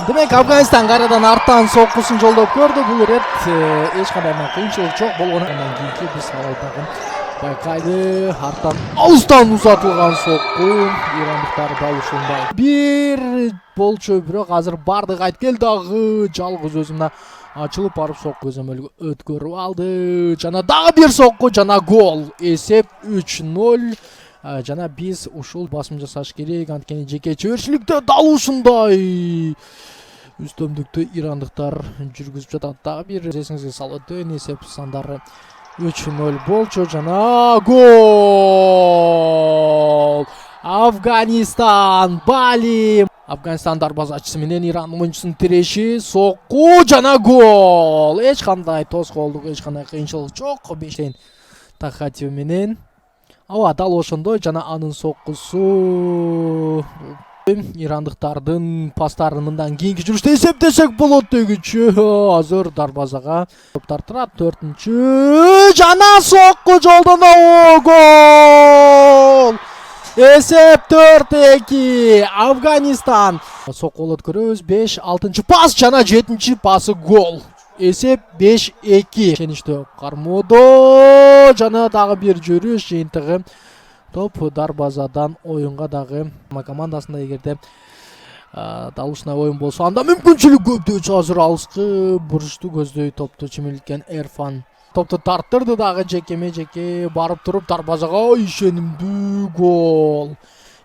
Demek Afganistan karadan artan soqqusun жолдоп көрдү. Бул рет эч кандай кыйынчылык жок болгонунан кийинки биз салалдагы байкайды. Арттан алыстан узатылган сокку ирандыктар дал ушундай. Бир болчу, бирок азыр бардык айткел дагы жалгыз өзүнө ачылып барып сокку көзөмөлгө өткөрүп алды. Жана дагы бир сокку жана гол. Эсеп 3-0. Жана биз ушул басым жасаш керек. Анткени жеке чөбөрчүлүктө дал ушундай үстөмдүктү ирандыктар жүргүзүп жатат. Дагы бир эсиңизге салып өтөйүн, эсеп сандары 3-0 болчу жана гол. Афганистан, Бали. Афганистан дарбазачысы менен Иран оюнчусунун тиреши, сокку жана гол. Эч кандай тоскоолдук, эч кандай кыйынчылык жок. 5-тен Тахатиев менен. Ооба, дал ошондой жана анын соккусу ирандыктардын пастарын мындан кийинки жүрүштө эсептесек болот дегичи. Азыр дарбазага топтор турат. 4-чү жана сокку жолдон гол. Эсеп 4-2. Афганистан. Сокколот көрөбүз. 5-6 пас жана 7 пасы гол. Эсеп 5-2. Ченичтө Кармодо жана дагы бир жүрүш жыйынтыгы. Топ дарбазадан оюнга дагы командасында эгерде дал ушундай оюн болсо анда мүмкүнчүлүк көптөчү. Азыр алыскы бурчту көздөй топту чимилткен Эрфан топту тарттырды дагы жекеме-жеке барып туруп дарбазага ишенимдүү гол.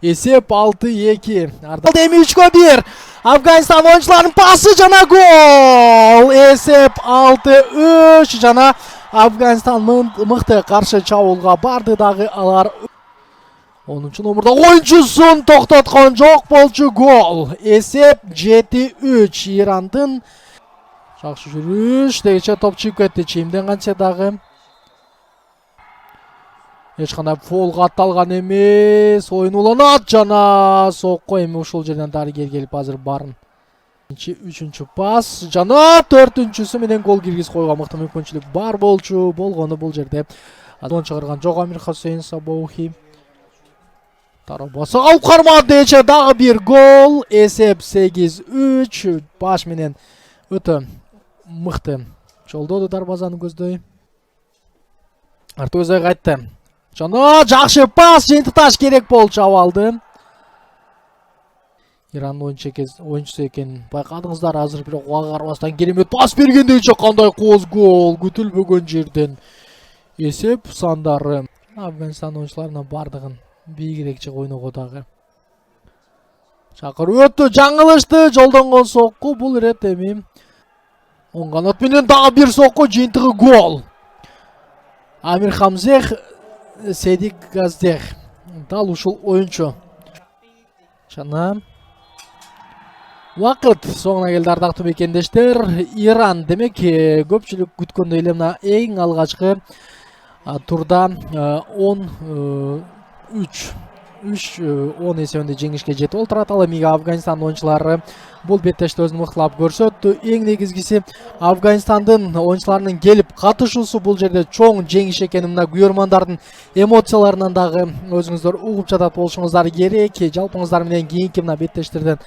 Эсеп 6-2. Ардал эми 3-1. Афганистан оюнчуларынын пасы жана гол. Эсеп 6-3 жана Афганистан мыкты каршы чабуулга барды дагы алар 10 номерда оюнчусун токтоткон жок болчу. Гол. Эсеп 7-3. Ирандын жакшы жүрүш дегиче топ чыгып кетти. Чейимден канча дагы эч кандай фолго атталган эмес. Оюн уланат жана сокко эми ушул жерден дарыгер келип азыр барын. 3-чү пас жана 4-чүсү менен гол киргизип койгон мыкты мүмкүнчүлүк бар болчу. Болгону бул жерде адон чыгарган жок Амир Хасейн Сабоухи. Тарабаса алып кармады дече дагы бир гол. Эсеп 8-3. Баш менен өтө мыкты жолдоду дарбазаны көздөй. Артөзө кайтты. Жана жакшы пас жыйынтыкташ керек болчу абалды. Иран оюнчусу экен байкадыңыздар. Азыр бирок ага карабастан керемет пас бергендейче кандай кооз гол күтүлбөгөн жерден. Эсеп сандары Афганистан оюнчуларына бардыгын бийигирээк ойного дагы чакырып өттү. Жаңылышты жолдонгон сокку. Бул рет эми оң канат менен дагы бир сокку жыйынтыгы гол. Амир Хамзех Седик Газдех дал ушул оюнчу. Жана вакыт соңуна келди ардактуу мекендештер. Иран демек көпчүлүк күткөндөй эле мына эң алгачкы турда 10 эсебинде жеңишке жетип олтурат. Ал эми Афганистан оюнчулары бул беттеште өзүн мыктылап көрсөттү. Эң негизгиси Афганистандын оюнчуларынын келип катышуусу бул жерде чоң жеңиш экени мына күйөрмандардын эмоцияларынан дагы өзүңүздөр угуп жатат болушуңуздар керек. Жалпыңыздар менен кийинки мына беттештерден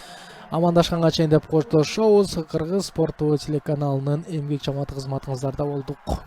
амандашканга чейин деп коштошобуз. Кыргыз спорттуу телеканалынын эмгек жамааты кызматыңыздарда болдук.